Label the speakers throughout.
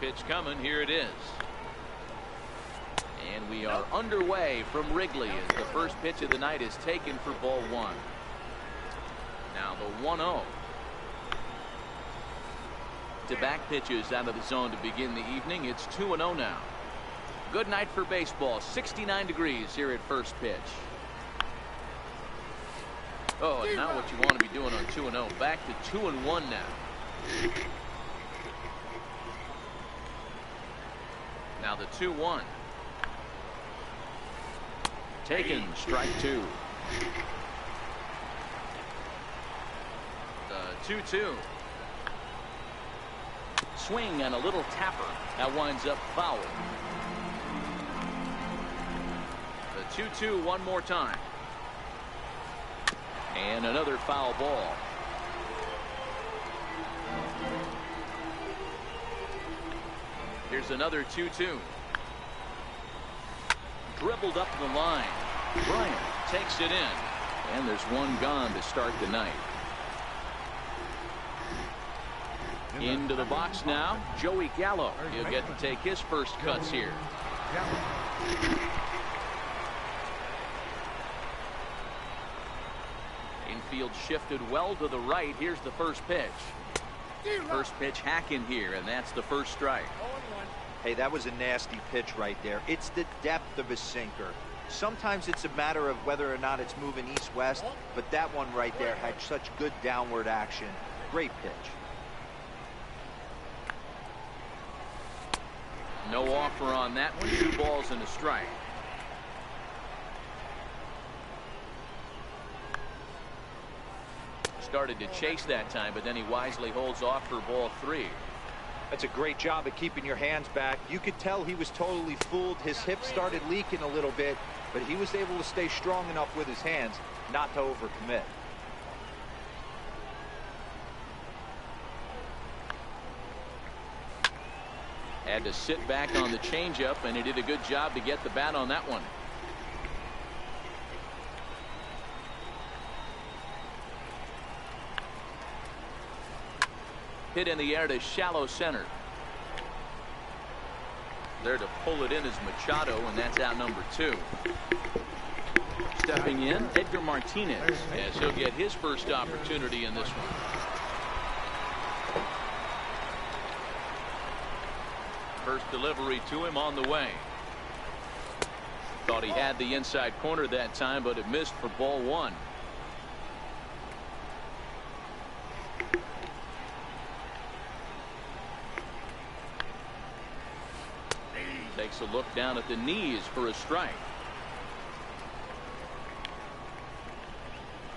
Speaker 1: pitch coming. Here it is. And we are underway from Wrigley as the first pitch of the night is taken for ball one. Now the 1-0. To back pitches out of the zone to begin the evening. It's 2-0 now. Good night for baseball. 69 degrees here at first pitch. Oh, and now what you want to be doing on 2-0. Back to 2-1 now. Now the 2-1. Taken, strike two. The 2-2. Swing and a little tapper. That winds up foul. The 2-2 one more time. And another foul ball. Here's another 2-2. Dribbled up the line. Bryant takes it in. And there's one gone to start the night. Into the box now, Joey Gallo. He'll get to take his first cuts here. Infield shifted well to the right. Here's the first pitch. First pitch hack in here, and that's the first strike.
Speaker 2: Hey, that was a nasty pitch right there. It's the depth of a sinker. Sometimes it's a matter of whether or not it's moving east-west, but that one right there had such good downward action. Great pitch.
Speaker 1: No offer on that one. 2 balls and a strike. Started to chase that time, but then he wisely holds off for ball 3.
Speaker 2: That's a great job at keeping your hands back. You could tell he was totally fooled. His hip started leaking a little bit, but he was able to stay strong enough with his hands not to overcommit.
Speaker 1: Had to sit back on the changeup, and he did a good job to get the bat on that one. Hit in the air to shallow center. There to pull it in is Machado, and that's out number 2. Stepping in, Edgar Martinez, as he'll get his first opportunity in this one. First delivery to him on the way. Thought he had the inside corner that time, but it missed for ball 1. Takes a look down at the knees for a strike.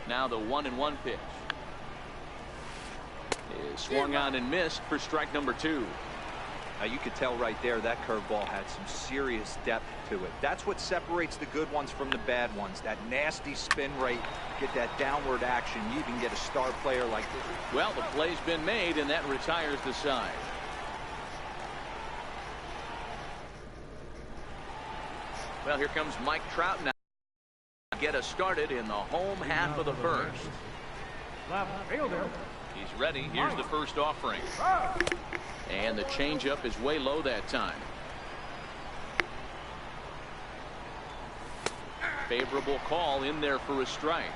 Speaker 1: Now the 1-1 pitch is swung on and missed for strike number 2.
Speaker 2: Now you could tell right there that curveball had some serious depth to it. That's what separates the good ones from the bad ones. That nasty spin rate, get that downward action. You even get a star player like this.
Speaker 1: Well, the play's been made, and that retires the side. Well, here comes Mike Trout now. Get us started in the home half of the first. He's ready. Here's the first offering. And the changeup is way low that time. Favorable call in there for a strike.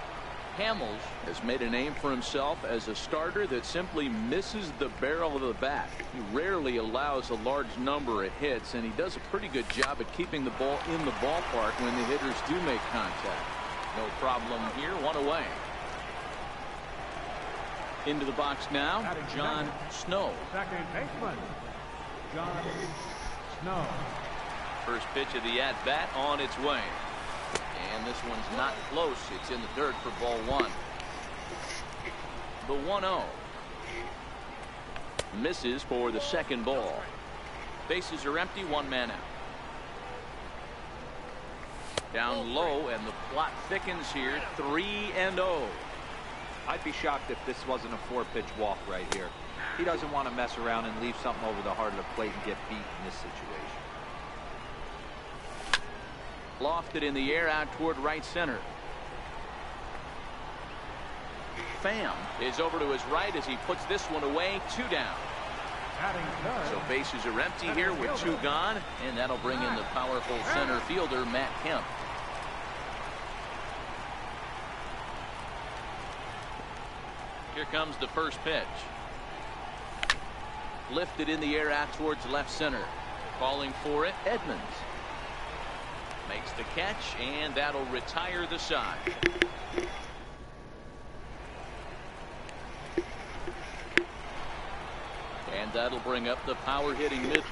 Speaker 1: Hamels has made a name for himself as a starter that simply misses the barrel of the bat. He rarely allows a large number of hits, and he does a pretty good job at keeping the ball in the ballpark when the hitters do make contact. No problem here. 1 away. Into the box now, John Snow.
Speaker 3: Second baseman, John Snow.
Speaker 1: First pitch of the at-bat on its way. And this one's not close. It's in the dirt for ball 1. The 1-0. Misses for the second ball. Bases are empty. 1 man out. Down low, and the plot thickens here. 3-0.
Speaker 2: I'd be shocked if this wasn't a 4-pitch walk right here. He doesn't want to mess around and leave something over the heart of the plate and get beat in this situation.
Speaker 1: Lofted in the air out toward right center. Pham is over to his right as he puts this one away. 2 down.
Speaker 3: Batting third.
Speaker 1: So bases are empty here with 2 gone, and that'll bring in the powerful center fielder, Matt Kemp. Here comes the first pitch. Lifted in the air out towards left center. Calling for it, Edmonds. Makes the catch, and that'll retire the side. And that'll bring up the power hitting mid.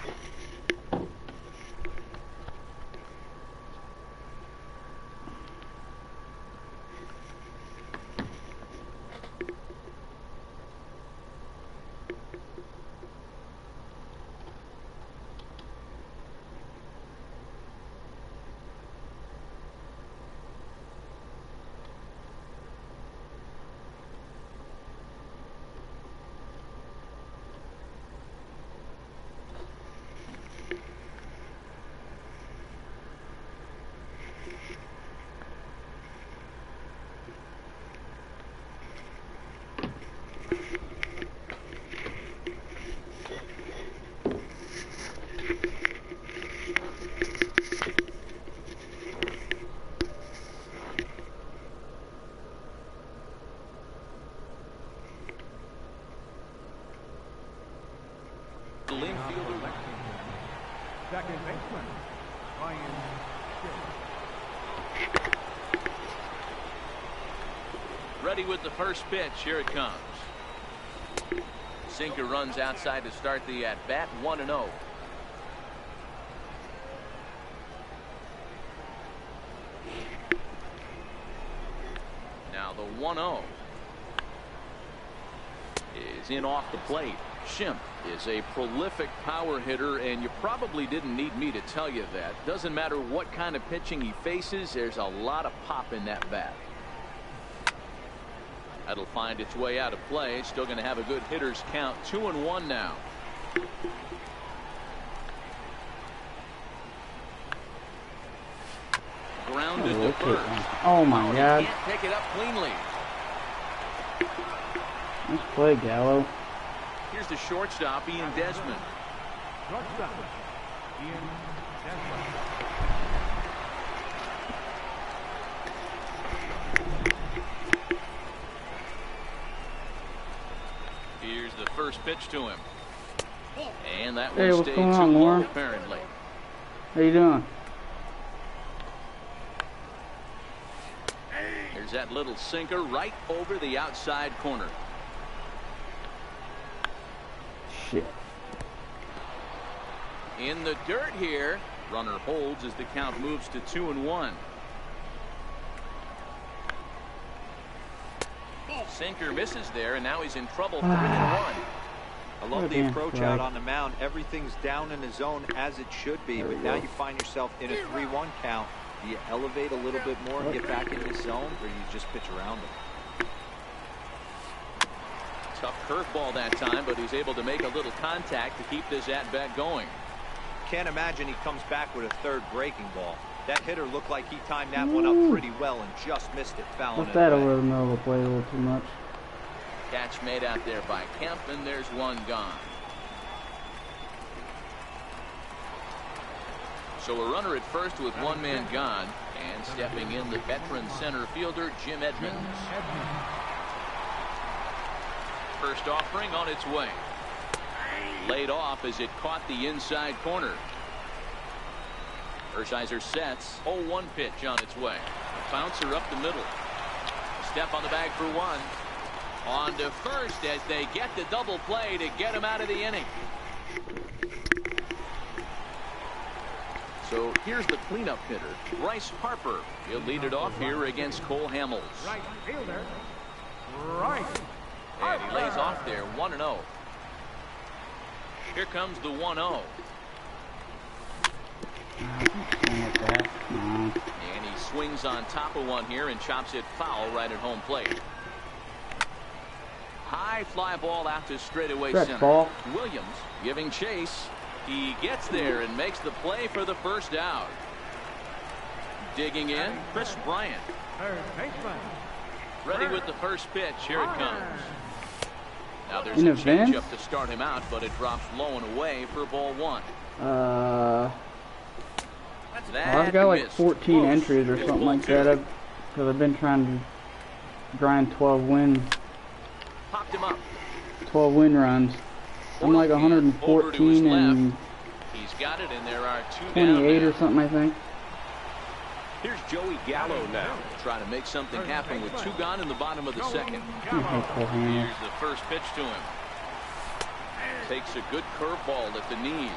Speaker 3: Second baseman, Ryan Ship.
Speaker 1: Ready with the first pitch. Here it comes. Sinker runs outside to start the at bat. 1-0. Now the 1-0 is in off the plate. Shimp is a prolific power hitter, and you probably didn't need me to tell you that. Doesn't matter what kind of pitching he faces, there's a lot of pop in that bat. That'll find its way out of play. Still going to have a good hitter's count. 2-1 now. Grounded to first.
Speaker 4: Oh my God.
Speaker 1: Can't pick it up cleanly.
Speaker 4: Nice play, Gallo.
Speaker 1: Here's the shortstop, Ian Desmond.
Speaker 3: Shortstop, Ian Desmond.
Speaker 1: Here's the first pitch to him. And that
Speaker 4: Hey,
Speaker 1: one
Speaker 4: what's
Speaker 1: stayed
Speaker 4: going
Speaker 1: too
Speaker 4: on,
Speaker 1: low,
Speaker 4: Lauren?
Speaker 1: apparently.
Speaker 4: How you doing?
Speaker 1: There's that little sinker right over the outside corner.
Speaker 4: Shit.
Speaker 1: In the dirt here. Runner holds as the count moves to 2-1. Sinker misses there, and now he's in trouble. 3-1.
Speaker 2: I love the approach out on the mound. Everything's down in the zone as it should be, but now you find yourself in a 3-1 count. Do you elevate a little bit more and get back in the zone, or you just pitch around it?
Speaker 1: Tough curveball that time, but he's able to make a little contact to keep this at-bat going.
Speaker 2: Can't imagine he comes back with a third breaking ball. That hitter looked like he timed that one up pretty well and just missed it, fouling
Speaker 4: Put
Speaker 2: it
Speaker 4: that
Speaker 2: away.
Speaker 4: over the middle of the plate a little too much.
Speaker 1: Catch made out there by Kemp, and there's one gone. So a runner at first with one man gone, and stepping in the veteran center fielder, Jim Edmonds. First offering on its way. Laid off as it caught the inside corner. Hershiser sets. 0-1 pitch on its way. A bouncer up the middle. A step on the bag for one. On to first as they get the double play to get him out of the inning. So here's the cleanup hitter, Bryce Harper. He'll lead it off here against Cole Hamels.
Speaker 3: Right fielder, Bryce.
Speaker 1: And he lays off there, 1-0. Here comes the 1-0. And he swings on top of one here and chops it foul right at home plate. High fly ball out to straightaway center.
Speaker 4: Ball.
Speaker 1: Williams giving chase. He gets there and makes the play for the first out. Digging in, Chris Bryant.
Speaker 3: Third baseman.
Speaker 1: Ready with the first pitch. Here it comes. Now there's
Speaker 4: In
Speaker 1: a
Speaker 4: events?
Speaker 1: changeup to start him out, but it drops low and away for ball one.
Speaker 4: I've got like 14 entries or something like that. Because I've been trying to grind 12 wins.
Speaker 1: Popped him up.
Speaker 4: 12 win runs. I'm like 114 and
Speaker 1: He's got it, and there are 2
Speaker 4: 28
Speaker 1: down
Speaker 4: or something, I think.
Speaker 1: Here's Joey Gallo now, trying to make something happen with 2 gone in the bottom of the second. Here's the first pitch to him. Takes a good curveball at the knees.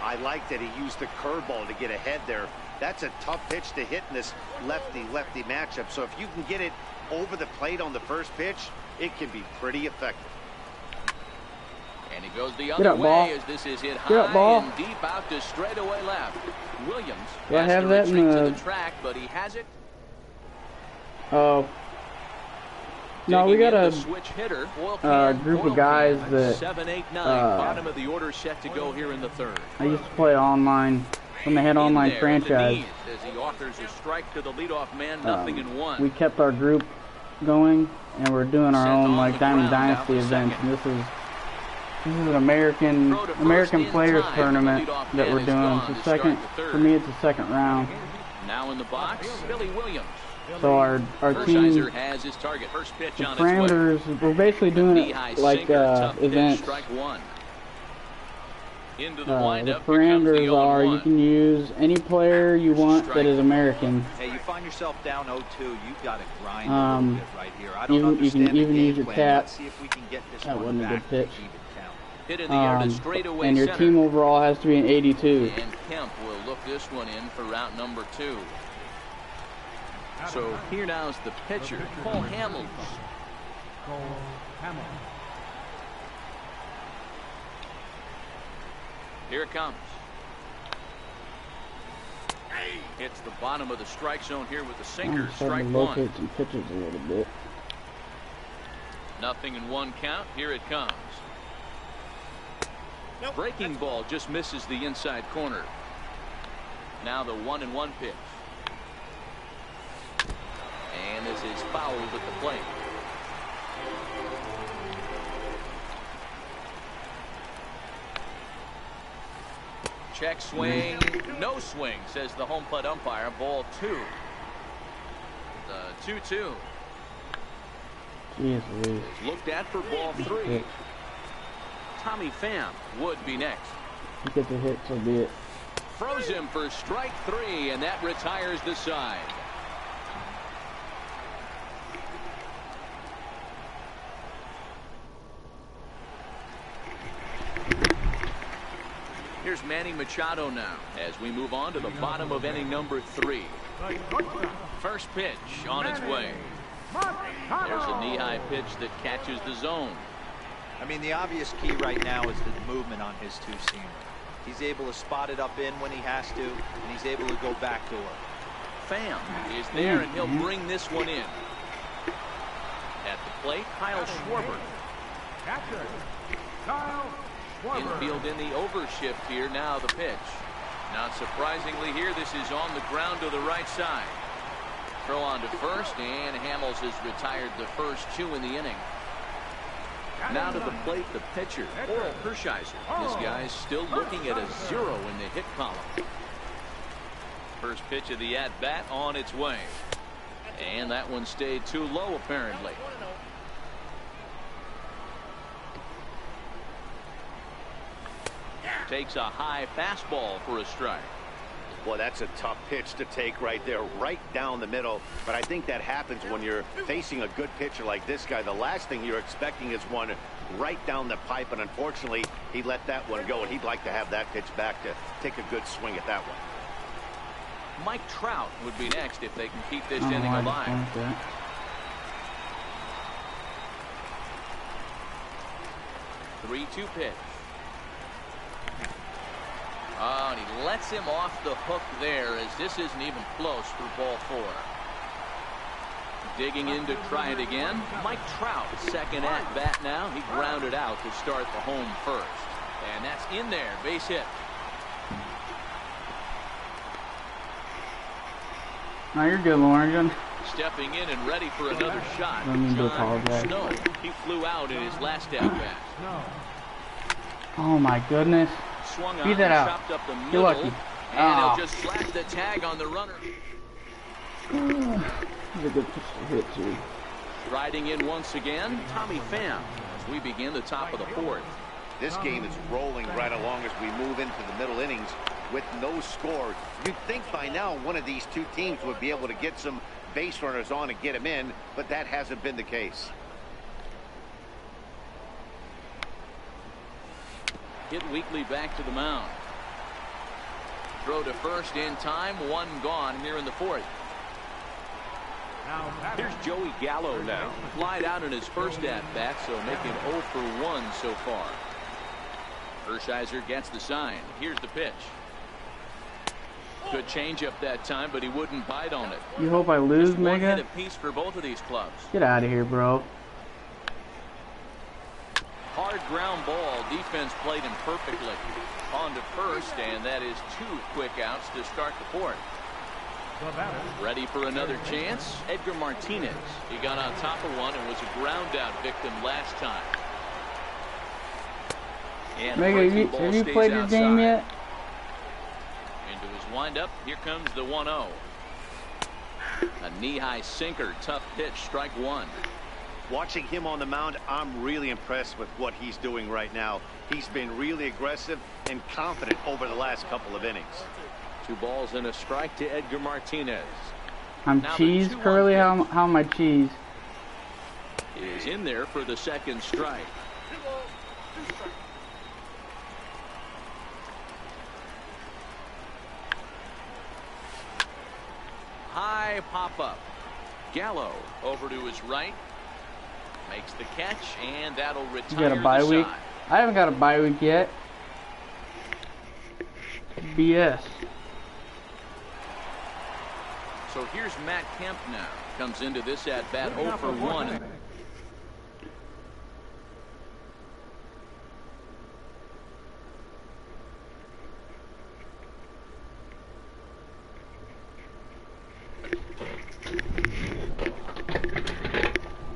Speaker 5: I like that he used the curveball to get ahead there. That's a tough pitch to hit in this lefty-lefty matchup. So if you can get it over the plate on the first pitch, it can be pretty effective.
Speaker 1: And he goes the other way as this is hit high and deep out to straightaway left. Williams has to retreat to the track, but he has it.
Speaker 4: Oh. No, we got a
Speaker 1: switch hitter,
Speaker 4: group of guys that
Speaker 1: 7, 8, 9, bottom of the order set to go here in the third.
Speaker 4: I used to play online when they had online franchise.
Speaker 1: As he offers a strike to the leadoff man, nothing in one.
Speaker 4: We kept our group going, and we're doing our own like Diamond Dynasty events. And this is an American Players Tournament that we're doing. It's the second for me. It's the second round.
Speaker 1: Now in the box, Billy Williams.
Speaker 4: So our team
Speaker 1: has his target. First pitch
Speaker 4: the
Speaker 1: on
Speaker 4: parameters. We're basically doing it like events.
Speaker 1: Into the
Speaker 4: the parameters are you can use any player you want that is American.
Speaker 2: Hey, you find yourself down 0-2, you've got to grind a little bit right here. I don't
Speaker 4: you can
Speaker 2: understand
Speaker 4: even
Speaker 2: the
Speaker 4: use
Speaker 2: game
Speaker 4: your
Speaker 2: plan.
Speaker 4: tap.
Speaker 2: Let's see if we can get this
Speaker 4: That
Speaker 2: one
Speaker 4: wasn't a
Speaker 2: back
Speaker 4: good pitch.
Speaker 2: to even count.
Speaker 1: Hit in the air to straightaway
Speaker 4: and your
Speaker 1: center.
Speaker 4: team overall has to be an 82.
Speaker 1: And Kemp will look this one in for route number 2. So here now is the pitcher, Cole Hamels. Here it comes. Hits the bottom of the strike zone here with the sinker.
Speaker 4: I'm starting
Speaker 1: Strike
Speaker 4: to locate
Speaker 1: one.
Speaker 4: some pitches a little bit.
Speaker 1: Nothing in one count. Here it comes. Breaking ball just misses the inside corner. Now the 1-1 pitch. And this is fouled at the plate. Check swing. No swing, says the home plate umpire. Ball 2. The 2-2.
Speaker 4: Jeez Louise.
Speaker 1: Looked at for ball 3. Tommy Pham would be next.
Speaker 4: He gets a hit, so be it.
Speaker 1: Throws him for strike 3, and that retires the side. Here's Manny Machado now as we move on to the bottom of inning number 3. First pitch on its way. There's a knee-high pitch that catches the zone.
Speaker 2: I mean, the obvious key right now is the movement on his two-seamer. He's able to spot it up in when he has to, and he's able to go backdoor.
Speaker 1: Pham is there, and he'll bring this one in. At the plate, Kyle Schwarber.
Speaker 3: Catcher, Kyle Schwarber.
Speaker 1: Infield in the overshift here. Now the pitch. Not surprisingly here, this is on the ground to the right side. Throw on to first, and Hamels has retired the first 2 in the inning. Now to the plate, the pitcher, Oral Hershiser. This guy's still looking at a 0 in the hit column. First pitch of the at-bat on its way. And that one stayed too low, apparently. Takes a high fastball for a strike.
Speaker 5: Well, that's a tough pitch to take right there, right down the middle. But I think that happens when you're facing a good pitcher like this guy. The last thing you're expecting is one right down the pipe, and unfortunately, he let that one go, and he'd like to have that pitch back to take a good swing at that one.
Speaker 1: Mike Trout would be next if they can keep this inning alive. 3-2 pitch. Oh, and he lets him off the hook there as this isn't even close for ball 4. Digging in to try it again. Mike Trout, second at bat now. He grounded out to start the home first. And that's in there, base hit.
Speaker 4: No, you're good, Lauren.
Speaker 1: Stepping in and ready for another shot.
Speaker 4: I mean to
Speaker 1: John
Speaker 4: apologize.
Speaker 1: Snow. He flew out in his last at-bat.
Speaker 4: Oh my goodness.
Speaker 1: Swung
Speaker 4: Beat
Speaker 1: on
Speaker 4: that
Speaker 1: and
Speaker 4: out.
Speaker 1: chopped up the
Speaker 4: You're
Speaker 1: middle.
Speaker 4: lucky.
Speaker 1: And he'll just slash the tag on the runner.
Speaker 4: That's a good pitch to hit too.
Speaker 1: Riding in once again, Tommy Pham, as we begin the top of the fourth.
Speaker 5: This game is rolling right along as we move into the middle innings with no score. You'd think by now one of these two teams would be able to get some base runners on and get them in, but that hasn't been the case.
Speaker 1: Hit Weekly back to the mound. Throw to first in time, one gone here in the fourth. Here's Joey Gallo now. Flied out in his first at-bat, so making 0 for 1 so far. Hershiser gets the sign. Here's the pitch. Good changeup that time, but he wouldn't bite on it.
Speaker 4: You hope I lose,
Speaker 1: Just one hit
Speaker 4: Mega?
Speaker 1: apiece for both of these clubs.
Speaker 4: Get out of here, bro.
Speaker 1: Hard ground ball. Defense played him perfectly. On to first, and that is 2 quick outs to start the fourth. Ready for another chance? Edgar Martinez. He got on top of one and was a ground out victim last time. And
Speaker 4: Mega, have you played your game yet?
Speaker 1: Into his windup. Here comes the 1-0. A knee-high sinker. Tough pitch. Strike one.
Speaker 5: Watching him on the mound, I'm really impressed with what he's doing right now. He's been really aggressive and confident over the last couple of innings.
Speaker 1: 2 balls and a strike to Edgar Martinez.
Speaker 4: I'm
Speaker 1: Now
Speaker 4: cheese,
Speaker 1: the 2-1
Speaker 4: Curly.
Speaker 1: pitch.
Speaker 4: How am I cheese?
Speaker 1: Is in there for the second strike. High pop-up. Gallo over to his right. Makes the catch, and that'll retire
Speaker 4: You got a bye
Speaker 1: the
Speaker 4: week?
Speaker 1: side.
Speaker 4: I haven't got a bye week yet. BS.
Speaker 1: So here's Matt Kemp now. Comes into this at-bat 0 for 1.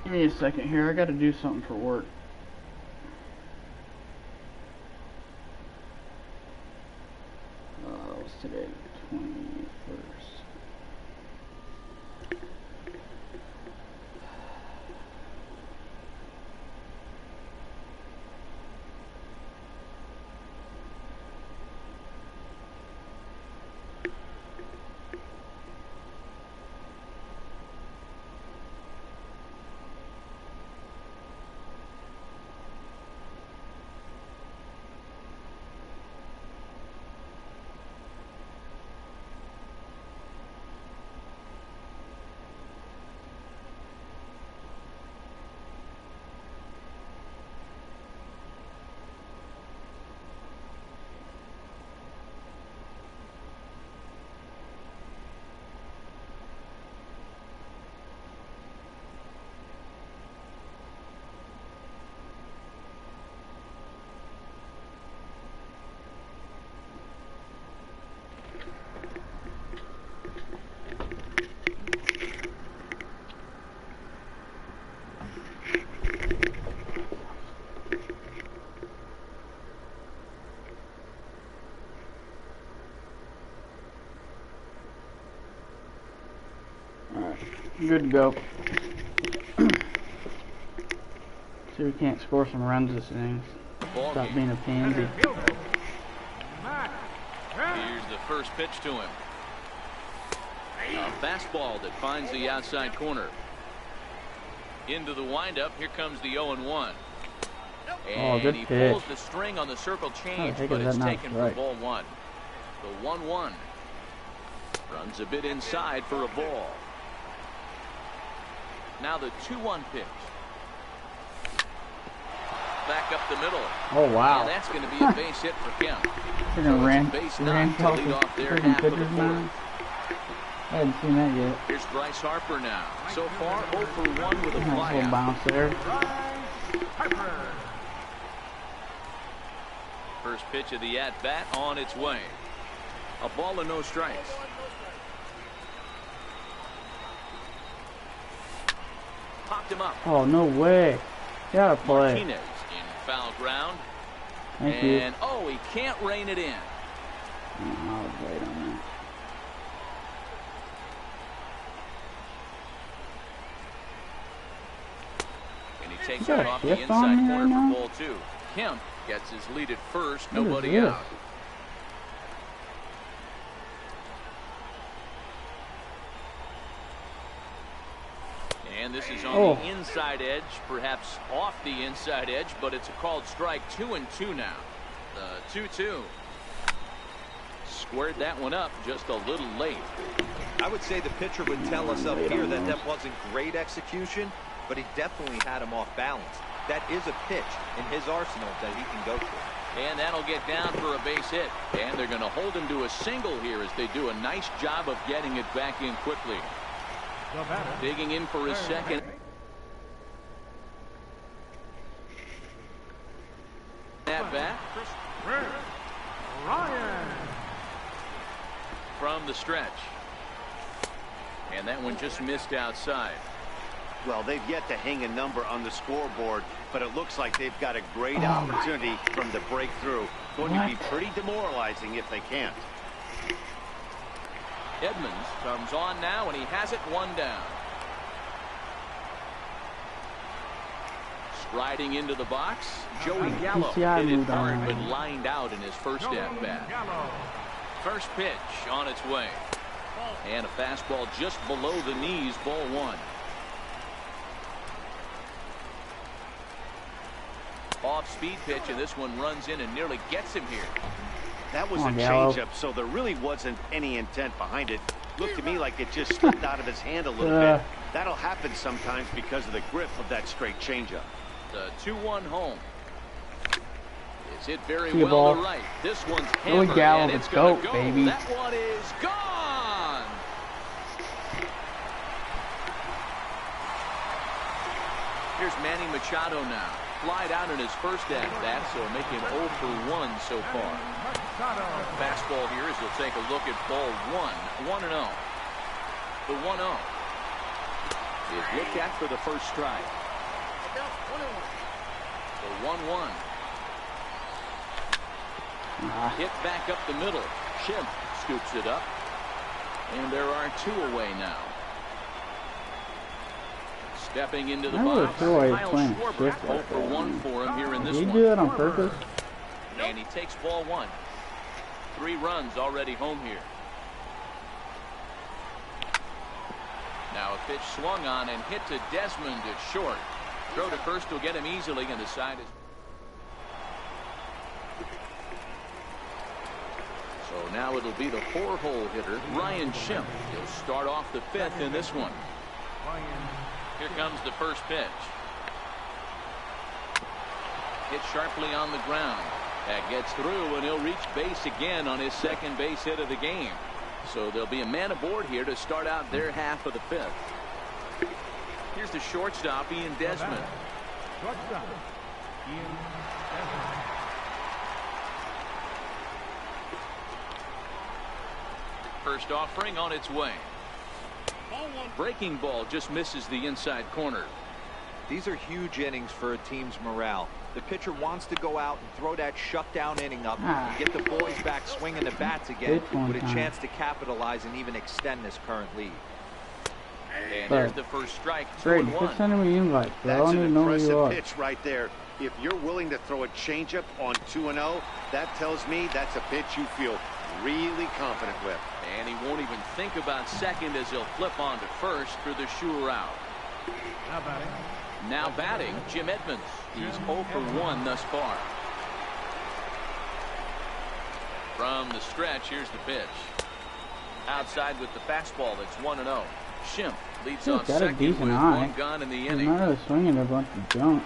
Speaker 4: Give me a second here. I got to do something for work. What's today? 21st. Good to go. See if we can't score some runs this inning. Stop being a pansy.
Speaker 1: Here's the first pitch to him. A fastball that finds the outside corner. Into the windup. Here comes the 0-1. And
Speaker 4: good
Speaker 1: he
Speaker 4: pitch.
Speaker 1: pulls the string on the circle change,
Speaker 4: heck
Speaker 1: but
Speaker 4: is
Speaker 1: it's
Speaker 4: that not
Speaker 1: taken for
Speaker 4: right?
Speaker 1: ball one. The 1-1. Runs a bit inside for a ball. Now the 2-1 pitch. Back up the middle.
Speaker 4: Oh wow!
Speaker 1: And that's going to be a base hit for Kemp.
Speaker 4: Freaking ran
Speaker 1: base
Speaker 4: ran
Speaker 1: knock to
Speaker 4: off
Speaker 1: lead
Speaker 4: the
Speaker 1: off there
Speaker 4: freaking
Speaker 1: half of the
Speaker 4: pitcher's
Speaker 1: fourth.
Speaker 4: mound. I hadn't seen that yet.
Speaker 1: Here's Bryce Harper now. So far 0 for 1 with a
Speaker 4: Nice little
Speaker 1: flyout.
Speaker 4: bounce there.
Speaker 1: First pitch of the at-bat on its way. A ball and no strikes. Popped him up.
Speaker 4: Oh, no way. Gotta play.
Speaker 1: Martinez in foul ground.
Speaker 4: Thank you.
Speaker 1: And, oh, he can't rein it in.
Speaker 4: I'll wait on that.
Speaker 1: And he takes
Speaker 4: You got
Speaker 1: it
Speaker 4: a
Speaker 1: off the
Speaker 4: shift on
Speaker 1: inside
Speaker 4: me
Speaker 1: corner
Speaker 4: right now?
Speaker 1: for ball two. Kemp gets his lead at first.
Speaker 4: What is
Speaker 1: Nobody
Speaker 4: this?
Speaker 1: out. And this is on the inside edge, perhaps off the inside edge, but it's a called strike. 2-2 now. The 2-2. Squared that one up just a little late.
Speaker 2: I would say the pitcher would tell us up here that that wasn't great execution, but he definitely had him off balance. That is a pitch in his arsenal that he can go for.
Speaker 1: And that'll get down for a base hit. And they're going to hold him to a single here as they do a nice job of getting it back in quickly. Digging in for his second. At bat.
Speaker 3: Ryan.
Speaker 1: From the stretch. And that one just missed outside.
Speaker 5: Well, they've yet to hang a number on the scoreboard, but it looks like they've got a great opportunity from the breakthrough. Going to be pretty demoralizing if they can't.
Speaker 1: Edmonds comes on now, and he has it one down. Striding into the box, Joey Gallo hit it hard but lined out in his first at-bat. First pitch on its way. And a fastball just below the knees, ball one. Off-speed pitch, and this one runs in and nearly gets him here.
Speaker 5: That was a changeup, so there really wasn't any intent behind it. Looked to me like it just slipped out of his hand a little bit. That'll happen sometimes because of the grip of that straight changeup.
Speaker 1: The 2-1 home. It's hit very well to right. This one's hammered, and it's going to go.
Speaker 4: Baby.
Speaker 1: That one is gone. Here's Manny Machado now. Flied out in his first at-bat, so make him 0 for 1 so far. Fastball here as he'll take a look at ball 1. 1-0. The 1-0 is looked at for the first strike. The 1-1. Hit back up the middle. Schimpf scoops it up. And there are 2 away now. Stepping into the box, Kyle Schwarber, 0 for 1 for him here in this one.
Speaker 4: Did you do that on purpose?
Speaker 1: And he takes ball 1. 3 runs already home here. Now a pitch swung on and hit to Desmond at short. Throw to first will get him easily, and the side is. So now it'll be the 4-hole hitter, Ryan Schimpf. He'll start off the 5th in this one. Here comes the first pitch. Hit sharply on the ground. That gets through, and he'll reach base again on his second base hit of the game. So there'll be a man aboard here to start out their half of the 5th. Here's the shortstop, Ian Desmond. First offering on its way. Breaking ball just misses the inside corner.
Speaker 2: These are huge innings for a team's morale. The pitcher wants to go out and throw that shutdown inning up and get the boys back swinging the bats again with a chance to capitalize and even extend this current lead.
Speaker 1: And there's the first strike.
Speaker 4: Brady, quit sending me invites, bro.
Speaker 5: That's
Speaker 4: I don't
Speaker 5: an
Speaker 4: even know who you are.
Speaker 5: impressive pitch right there. If you're willing to throw a changeup on 2-0, that tells me that's a pitch you feel really confident with.
Speaker 1: And he won't even think about second as he'll flip on to first for the sure out. Now batting, Jim Edmonds. He's 0 for 1 thus far. From the stretch, here's the pitch. Outside with the fastball, that's 1-0. Schimpf leads off second with 1 gone in the inning.
Speaker 4: He's not really swinging a bunch of junk.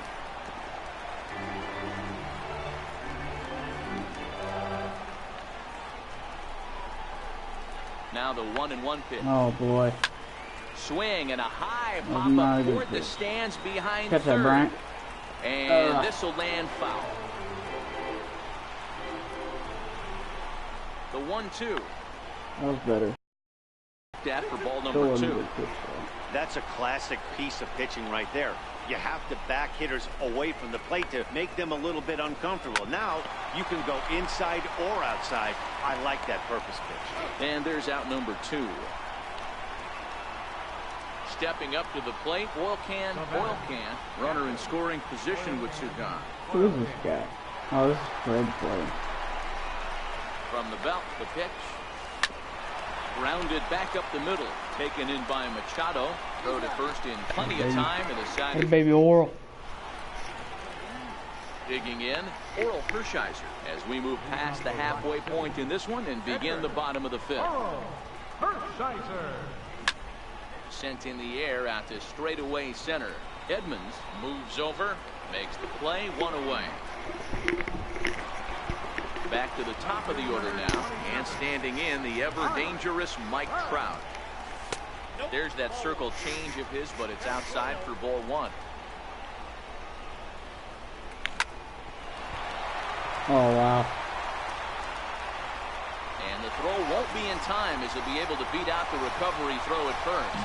Speaker 1: Now the 1-1 pitch.
Speaker 4: Oh boy.
Speaker 1: Swing and a high pop up toward the stands behind
Speaker 4: Catch that,
Speaker 1: third.
Speaker 4: Bryant.
Speaker 1: And this will land foul. The 1-2.
Speaker 4: That was better.
Speaker 1: That for ball
Speaker 4: Still
Speaker 1: number
Speaker 4: wasn't a
Speaker 1: 2.
Speaker 4: good pitch, though.
Speaker 5: That's a classic piece of pitching right there. You have to back hitters away from the plate to make them a little bit uncomfortable. Now you can go inside or outside. I like that purpose pitch.
Speaker 1: And there's out number 2. Stepping up to the plate, oil can. Runner in scoring position with 2 gone.
Speaker 4: Who is this guy? Oh, this is Fred play.
Speaker 1: From the belt, the pitch. Grounded back up the middle. Taken in by Machado. Throw to first in plenty of time. And the side.
Speaker 4: Hey, baby Oral.
Speaker 1: Digging in, Oral Hershiser as we move past the halfway point in this one and begin the bottom of the 5th.
Speaker 3: Oral Hershiser.
Speaker 1: Sent in the air out to straightaway center. Edmonds moves over, makes the play, 1 away. Back to the top of the order now, and standing in the ever-dangerous Mike Trout. There's that circle change of his, but it's outside for ball 1.
Speaker 4: Oh, wow.
Speaker 1: And the throw won't be in time as he'll be able to beat out the recovery throw at first.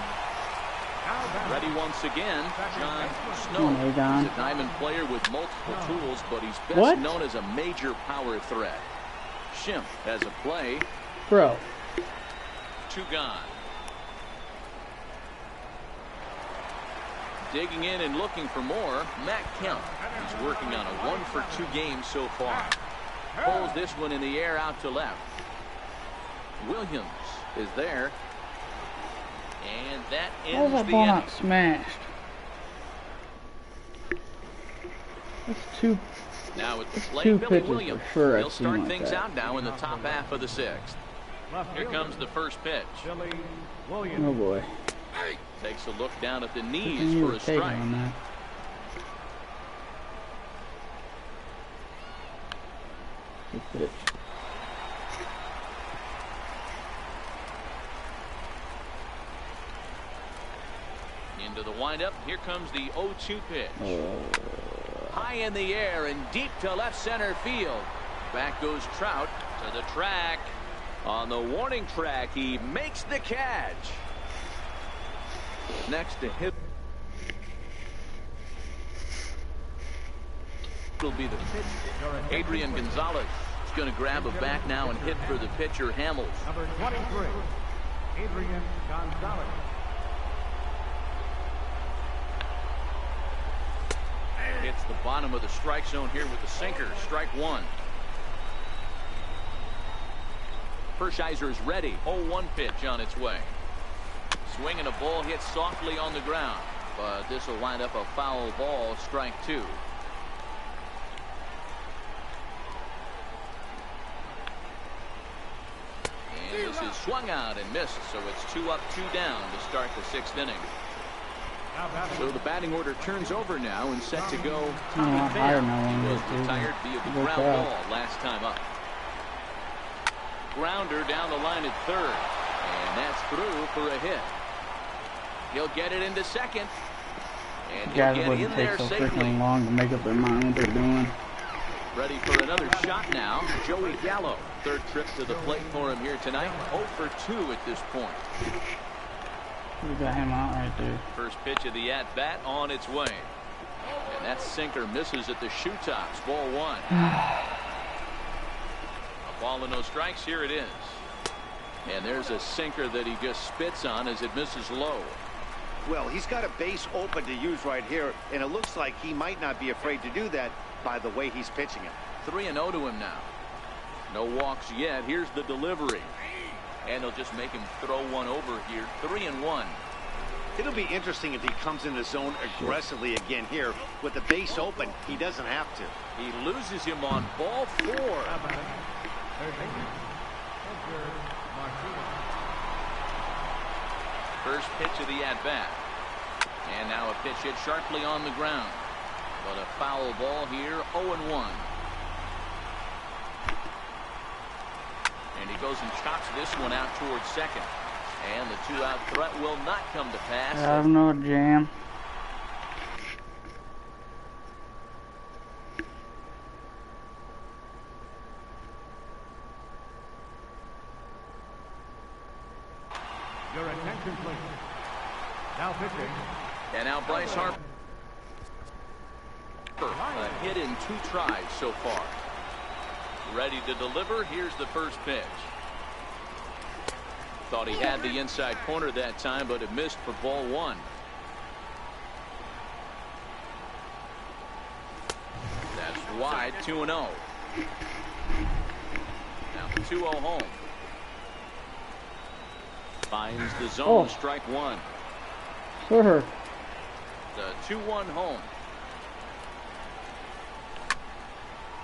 Speaker 1: Ready once again, John Snow. He's a diamond player with multiple tools, but he's best known as a major power threat. Schimpf has a play.
Speaker 4: Bro.
Speaker 1: 2 gone. Digging in and looking for more, Matt Kemp. He's working on a 1-for-2 game so far. Pulls this one in the air out to left. Williams is there. And that
Speaker 4: How's
Speaker 1: ends
Speaker 4: that
Speaker 1: the
Speaker 4: ball
Speaker 1: inning.
Speaker 4: not smashed? That's 2.
Speaker 1: Now at the plate,
Speaker 4: 2
Speaker 1: Billy
Speaker 4: pitches
Speaker 1: Williams.
Speaker 4: for sure.
Speaker 1: He'll
Speaker 4: I've seen
Speaker 1: start
Speaker 4: like
Speaker 1: things
Speaker 4: that.
Speaker 1: out now in the top half of the 6th. Here comes the first pitch.
Speaker 3: Billy Williams.
Speaker 4: Oh boy.
Speaker 1: Takes a look down at the
Speaker 4: He
Speaker 1: knees for a
Speaker 4: take
Speaker 1: strike.
Speaker 4: on that. Good pitch.
Speaker 1: Into the windup. Here comes the 0-2 pitch.
Speaker 4: Oh.
Speaker 1: High in the air and deep to left center field. Back goes Trout to the track. On the warning track, he makes the catch. Next to hit will be the pitch. Adrian Gonzalez is going to grab a back now and hit for the pitcher Hamels.
Speaker 3: Number 23, Adrian Gonzalez.
Speaker 1: Hits the bottom of the strike zone here with the sinker. Strike 1. Hershiser is ready. 0-1 pitch on its way. Swinging a ball hit softly on the ground, but this will wind up a foul ball. Strike 2. And this is swung out and missed, so it's 2 up, 2 down to start the 6th inning. So the batting order turns over now and set to go. Tommy Pham. He was retired via the ground ball last time up. Grounder down the line at 3rd, and that's through for a hit. He'll get it into 2nd, and he'll
Speaker 4: Guys
Speaker 1: get
Speaker 4: wouldn't
Speaker 1: in
Speaker 4: take
Speaker 1: there
Speaker 4: so
Speaker 1: safely.
Speaker 4: freaking long to make up their mind what they're doing.
Speaker 1: Ready for another shot now. Joey Gallo. 3rd trip to the plate for him here tonight. 0 for 2 at this point.
Speaker 4: We got him out right there.
Speaker 1: First pitch of the at-bat on its way. And that sinker misses at the shoe tops. Ball 1. A ball and no strikes. Here it is. And there's a sinker that he just spits on as it misses low.
Speaker 5: Well, he's got a base open to use right here, and it looks like he might not be afraid to do that by the way he's pitching it.
Speaker 1: 3-0 to him now. No walks yet. Here's the delivery. And they'll just make him throw one over here. 3-1.
Speaker 5: It'll be interesting if he comes in the zone aggressively again here. With the base open, he doesn't have to.
Speaker 1: He loses him on ball 4. First pitch of the at-bat. And now a pitch hit sharply on the ground. But a foul ball here. 0-1. And he goes and chops this one out towards 2nd. And the 2-out threat will not come to pass.
Speaker 4: I don't know, Jam.
Speaker 3: Your attention, please. Now pitching.
Speaker 1: And now Bryce Harper. A hit in 2 tries so far. Ready to deliver. Here's the first pitch. Thought he had the inside corner that time, but it missed for ball 1. That's wide, 2-0. Now the 2-0 home. Finds the zone, strike 1.
Speaker 4: Sure.
Speaker 1: The 2-1 home.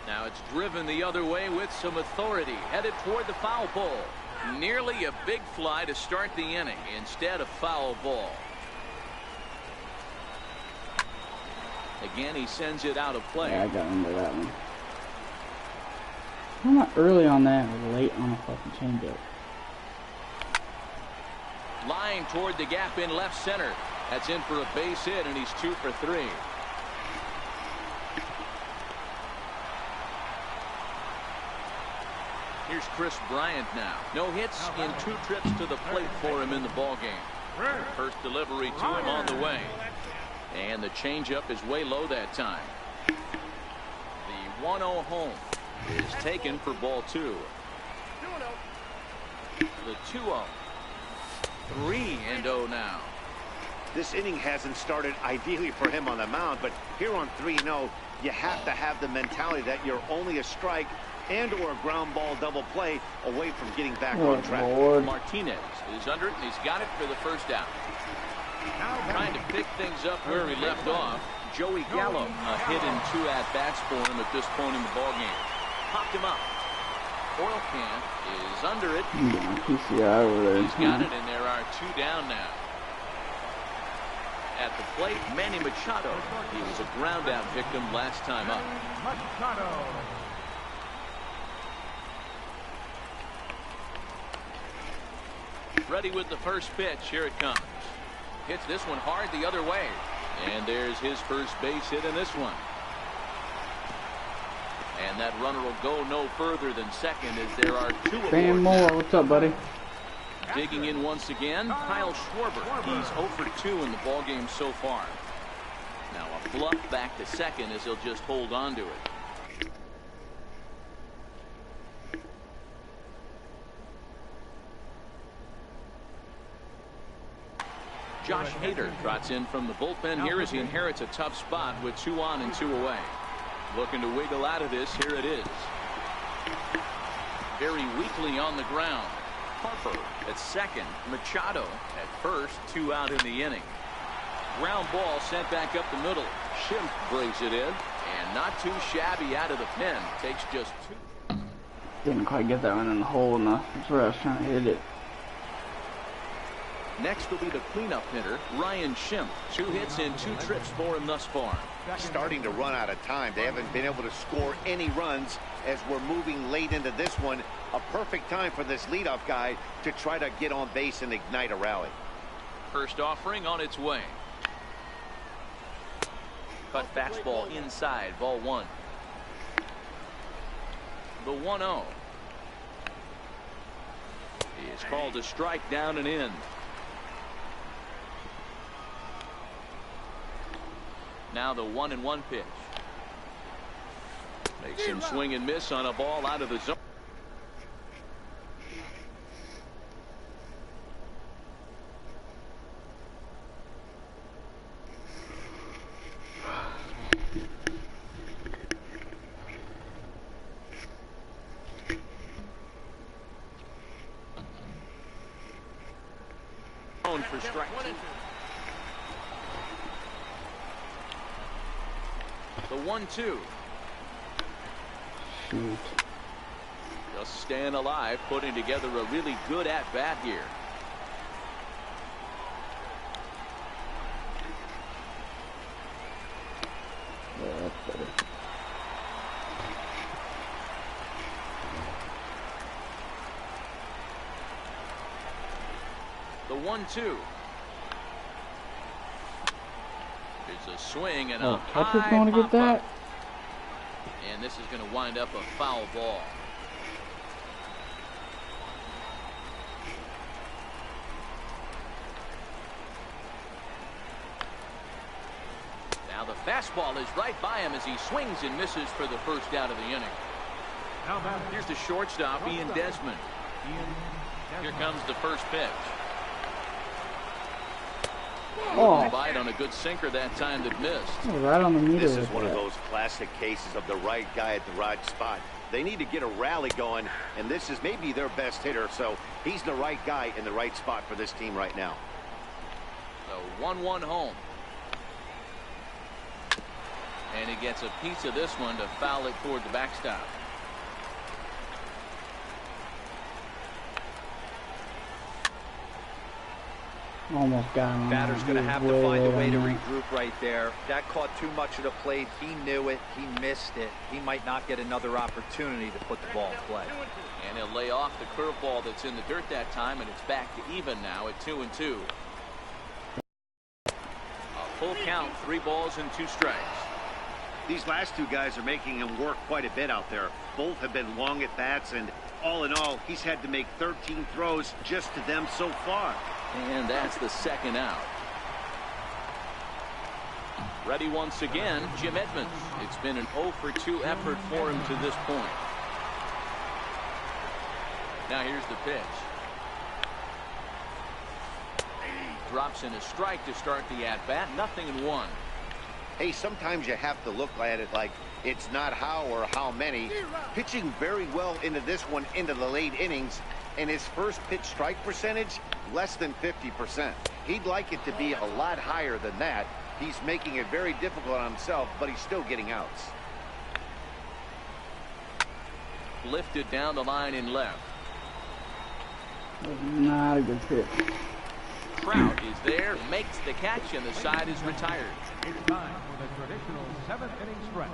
Speaker 1: Now it's driven the other way with some authority, headed toward the foul pole. Nearly a big fly to start the inning. Instead, a foul ball. Again, he sends it out of play.
Speaker 4: Yeah, I got into that one. I'm not early on that or late on a fucking changeup.
Speaker 1: Lying toward the gap in left center. That's in for a base hit, and he's 2 for 3. Here's Chris Bryant now. No hits in 2 trips to the plate for him in the ballgame. First delivery to him on the way. And the changeup is way low that time. The 1-0 home is taken for ball 2. The 2-0. 3-0 now.
Speaker 5: This inning hasn't started ideally for him on the mound, but here on 3-0, you have to have the mentality that you're only a strike and or a ground ball double play away from getting back on track.
Speaker 4: Lord.
Speaker 1: Martinez is under it, and he's got it for the first out. Trying to pick things up where he left off. Joey Gallo, a hit in 2 at-bats for him at this point in the ballgame. Popped him up. Oil can is under it.
Speaker 4: PCI over there.
Speaker 1: He's got it, and there are 2 down now. At the plate, Manny Machado. He was a ground-out victim last time up.
Speaker 3: Machado.
Speaker 1: Ready with the first pitch. Here it comes. Hits this one hard the other way. And there's his first base hit in this one. And that runner will go no further than second as there are 2 aboard.
Speaker 4: Van Moore, what's up, buddy?
Speaker 1: Digging in once again, Kyle Schwarber. He's 0 for 2 in the ballgame so far. Now a bluff back to second as he'll just hold on to it. Josh Hader trots in from the bullpen here as he inherits a tough spot with 2 on and 2 away. Looking to wiggle out of this. Here it is. Very weakly on the ground. Harper at second. Machado at first. 2 out in the inning. Ground ball sent back up the middle. Schimpf brings it in. And not too shabby out of the pen. Takes just 2.
Speaker 4: Didn't quite get that one in the hole enough. That's where I was trying to hit it.
Speaker 1: Next will be the cleanup hitter, Ryan Schimpf. 2 hits in 2 trips for him thus far.
Speaker 5: Starting to run out of time. They haven't been able to score any runs as we're moving late into this one. A perfect time for this leadoff guy to try to get on base and ignite a rally.
Speaker 1: First offering on its way. Cut fastball inside, ball 1. The 1-0. He is called a strike, down and in. Now the 1-1 pitch. Makes him swing and miss on a ball out of the zone. For strike 2. The 1-2.
Speaker 4: Shoot.
Speaker 1: Just staying alive, putting together a really good at-bat here.
Speaker 4: Yeah, that's better.
Speaker 1: The 1-2. There's a swing and a
Speaker 4: catcher's
Speaker 1: high
Speaker 4: going to get that.
Speaker 1: up. And this is going to wind up a foul ball. the fastball is right by him as he swings and misses for the first out of the inning. Here's the shortstop, Ian Desmond. Here comes the first pitch.
Speaker 4: Oh,
Speaker 1: Bite on a good sinker that time that missed.
Speaker 4: right on the meter.
Speaker 5: This is one of those classic cases of the right guy at the right spot. They need to get a rally going, and this is maybe their best hitter, so he's the right guy in the right spot for this team right now.
Speaker 1: So 1-1 home. And he gets a piece of this one to foul it toward the backstop.
Speaker 4: Almost got him.
Speaker 2: Batter's going to have to find a way to regroup right there. That caught too much of the plate. He knew it. He missed it. He might not get another opportunity to put the ball in play.
Speaker 1: And he'll lay off the curveball that's in the dirt that time, and it's back to even now at 2-2. A full count, 3 balls and 2 strikes.
Speaker 5: These last two guys are making him work quite a bit out there. Both have been long at bats, and all in all, he's had to make 13 throws just to them so far.
Speaker 1: And that's the second out. Ready once again, Jim Edmonds. It's been an 0-for-2 effort for him to this point. Now here's the pitch. Drops in a strike to start the at-bat. 0-1.
Speaker 5: Hey, sometimes you have to look at it like it's not how or how many. Pitching very well into this one into the late innings, and his first pitch strike percentage less than 50%. He'd like it to be a lot higher than that. He's making it very difficult on himself, but he's still getting outs.
Speaker 1: Lifted down the line in left.
Speaker 4: Not a good pitch.
Speaker 1: Trout is there, makes the catch, and the side is retired.
Speaker 3: It's time for the traditional 7th-inning stretch.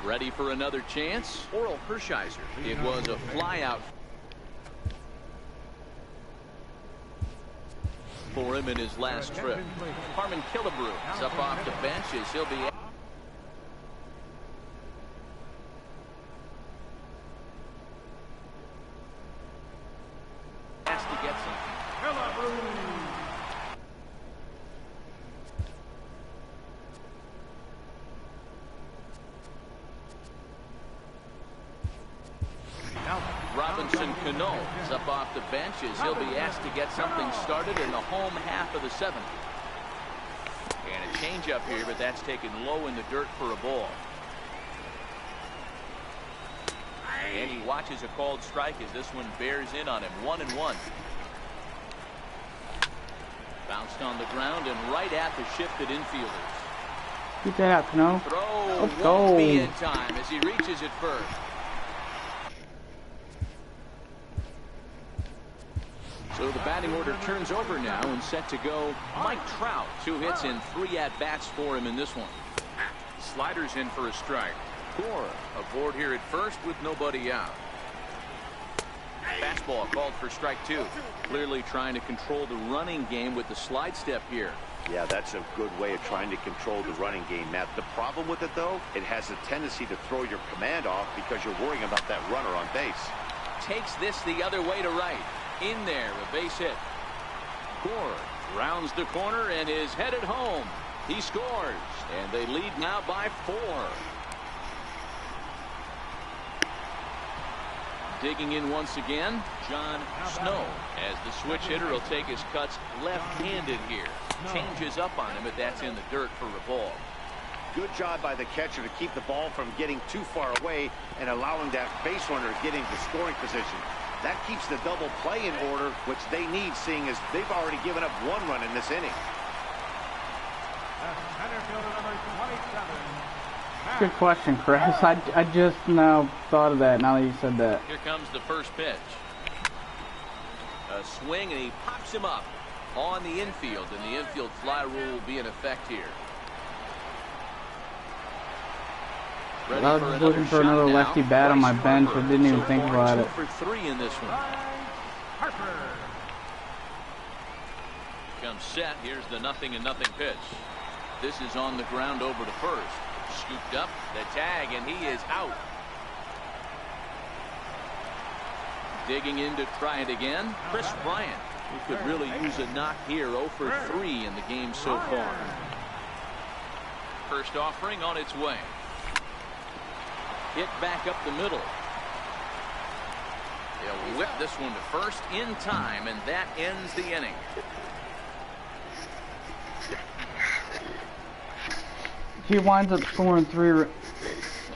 Speaker 1: Ready for another chance? Oral Hershiser. It was a flyout for him in his last trip. Harmon Killebrew is up off the bench as he'll be asked to get something. Robinson Cano is up off the bench as he'll be asked to get something started in the home half of the 7th. And a changeup here, but that's taken low in the dirt for a ball. And he watches a called strike as this one bears in on him. 1-1. Bounced on the ground and right at the shifted infielders.
Speaker 4: Keep that out, Cano.
Speaker 1: Throw
Speaker 4: Let's
Speaker 1: won't
Speaker 4: go.
Speaker 1: be in time as he reaches it first. So the batting order turns over now and set to go Mike Trout. 2 hits and 3 at-bats for him in this one. Sliders in for a strike. Gore aboard here at first with nobody out. Fastball called for strike 2. Clearly trying to control the running game with the slide step here.
Speaker 5: Yeah, that's a good way of trying to control the running game, Matt. The problem with it, though, it has a tendency to throw your command off because you're worrying about that runner on base.
Speaker 1: Takes this the other way to right. In there, a base hit. Gore rounds the corner and is headed home. He scores, and they lead now by 4. Digging in once again, John Snow, as the switch hitter will take his cuts left-handed here. Changes up on him, but that's in the dirt for a ball.
Speaker 5: Good job by the catcher to keep the ball from getting too far away and allowing that base runner to get into scoring position. That keeps the double play in order, which they need, seeing as they've already given up 1 run in this inning.
Speaker 4: Good question, Chris. I just now thought of that now that you said that.
Speaker 1: Here comes the first pitch. A swing, and he pops him up on the infield, and the infield fly rule will be in effect here.
Speaker 4: I was just looking for another lefty bat on my bench. I didn't even think about it.
Speaker 1: 2 for 3 in this one. Comes set. Here's the 0-0 pitch. This is on the ground over to first. Scooped up the tag, and he is out. Digging in to try it again, Chris Bryant. He could really use a knock here. 0 for 3 in the game so far. First offering on its way. Hit back up the middle. They'll whip this one to first in time, and that ends the inning.
Speaker 4: If he winds up scoring three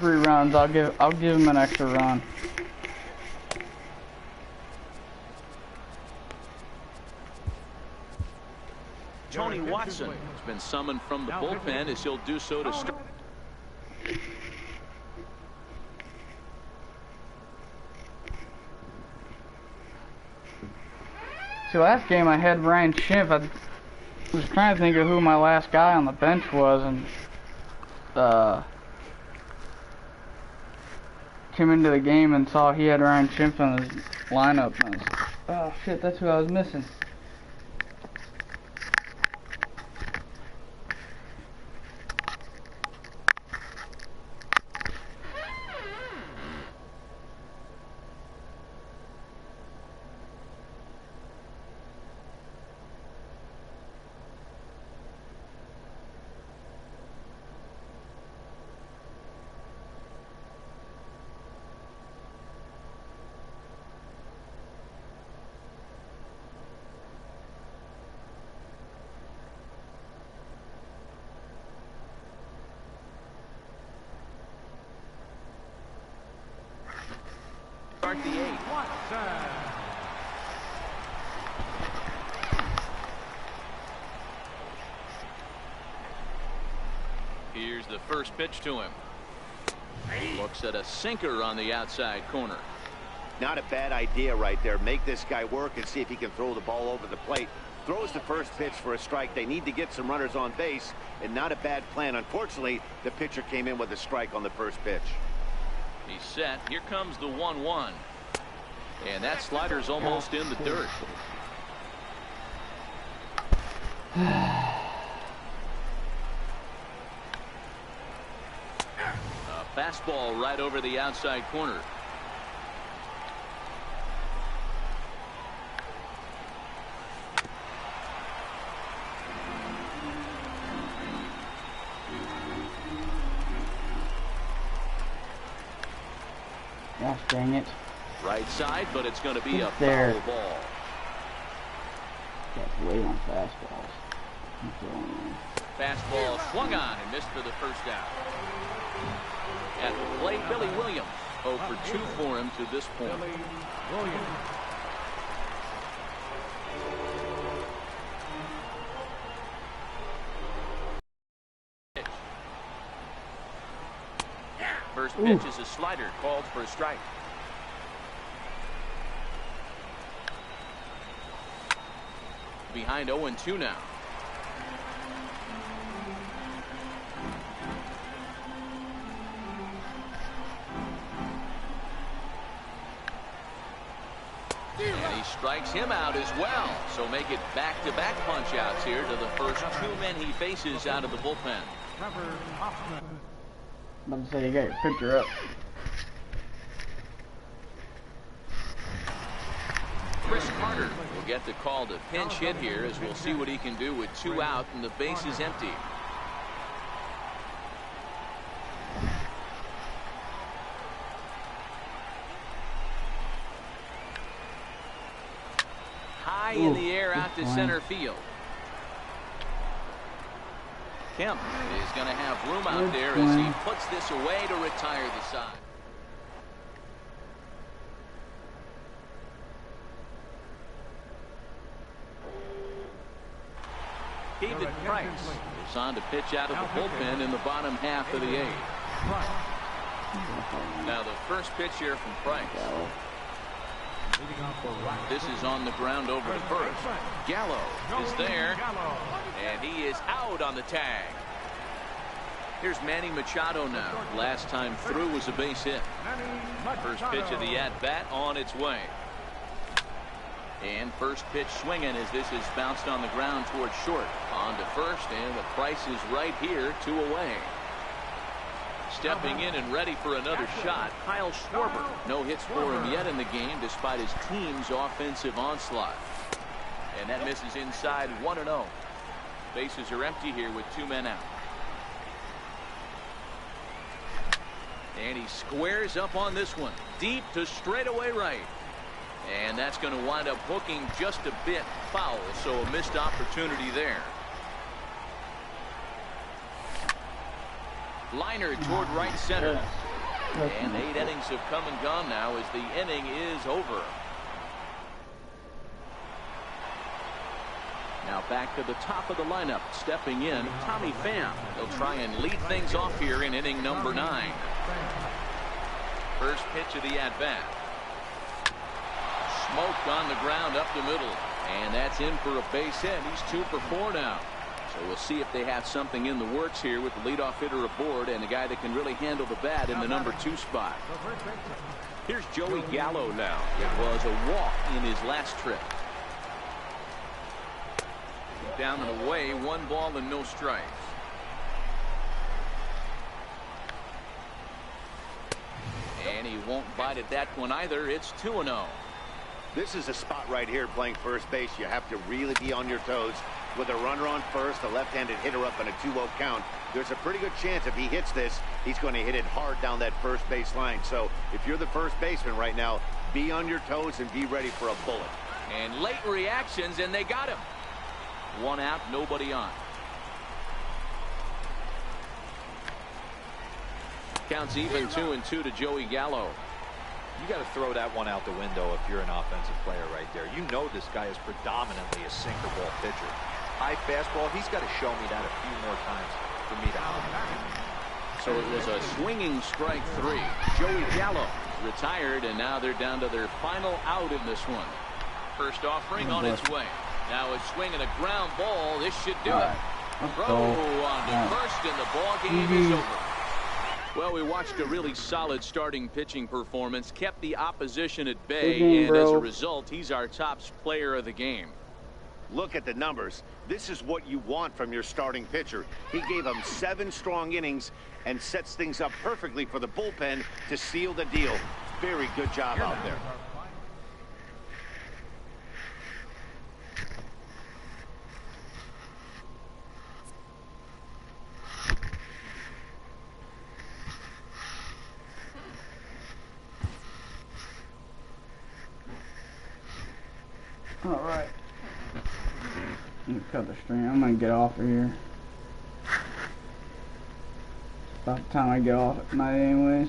Speaker 4: runs, I'll give him an extra run.
Speaker 1: Tony Watson has been summoned from the bullpen as he'll do so to start.
Speaker 4: See, last game I had Ryan Schimpf. I was trying to think of who my last guy on the bench was, and came into the game and saw he had Ryan Schimpf on his lineup. And I was, oh shit, that's who I was missing.
Speaker 1: Start the 8th. Here's the first pitch to him. Looks at a sinker on the outside corner.
Speaker 5: Not a bad idea right there. Make this guy work and see if he can throw the ball over the plate. Throws the first pitch for a strike. They need to get some runners on base, and not a bad plan. Unfortunately, the pitcher came in with a strike on the first pitch.
Speaker 1: He's set. Here comes the 1-1. And that slider's almost in the dirt. A fastball right over the outside corner.
Speaker 4: Gosh dang it.
Speaker 1: Right side, but it's going to be a
Speaker 4: there.
Speaker 1: foul ball.
Speaker 4: Got to wait on fastballs.
Speaker 1: Fastball swung on and missed for the first out. At the plate, Billy Williams. 0 for 2 for him to this point.
Speaker 3: Billy Williams.
Speaker 1: First pitch is a slider called for a strike. Behind 0-2 now. And he strikes him out as well. So make it back-to-back punch-outs here to the first 2 men he faces out of the bullpen.
Speaker 4: I'm about to say, you got your picture up.
Speaker 1: Chris Carter will get the call to pinch hit here, as we'll see what he can do with 2 out and the base is empty. High in the air out to center field. Kemp is going to have room out there as he puts this away to retire the side. David Price is on to pitch out of the bullpen in the bottom half of the 8th. Now the first pitch here from Price. This is on the ground over to first. Gallo is there, and he is out on the tag. Here's Manny Machado now. Last time through was a base hit. First pitch of the at-bat on its way. And first pitch swinging as this is bounced on the ground towards short. On to first, and the Price is right here, 2 away. Stepping in and ready for another shot, Kyle Schwarber. No hits for him yet in the game despite his team's offensive onslaught. And that misses inside 1-0. Bases are empty here with 2 men out. And he squares up on this one. Deep to straightaway right. And that's going to wind up hooking just a bit foul. So a missed opportunity there. Liner toward right center. And 8 innings have come and gone now as the inning is over. Now back to the top of the lineup. Stepping in, Tommy Pham. He'll try and lead things off here in inning number 9. First pitch of the at-bat. Smoked on the ground up the middle. And that's in for a base hit. He's 2 for 4 now. So we'll see if they have something in the works here with the leadoff hitter aboard and a guy that can really handle the bat in the number 2 spot. Here's Joey Gallo now. It was a walk in his last trip. Down and away, 1 ball and no strikes. And he won't bite at that one either. It's 2-0.
Speaker 5: This is a spot right here playing first base. You have to really be on your toes. With a runner on first, a left-handed hitter up in a 2-0 count, there's a pretty good chance if he hits this, he's going to hit it hard down that first base line. So if you're the first baseman right now, be on your toes and be ready for a bullet.
Speaker 1: And late reactions, and they got him. 1 out, nobody on. Counts even 2-2 to Joey Gallo.
Speaker 2: You got to throw that one out the window if you're an offensive player right there. You know this guy is predominantly a sinker ball pitcher. High fastball, he's got to show me that a few more times for me to out.
Speaker 1: So it was a swinging strike 3. Joey Gallo retired, and now they're down to their final out in this one. First offering on its way. Now a swing and a ground ball. This should do it. Throw on to first, and the ball game is over. Well, we watched a really solid starting pitching performance, kept the opposition at bay, and as a result, he's our top player of the game.
Speaker 5: Look at the numbers. This is what you want from your starting pitcher. He gave them 7 strong innings and sets things up perfectly for the bullpen to seal the deal. Very good job out there.
Speaker 4: All right. Cut the string. I'm gonna get off of here. About the time I get off at night anyways.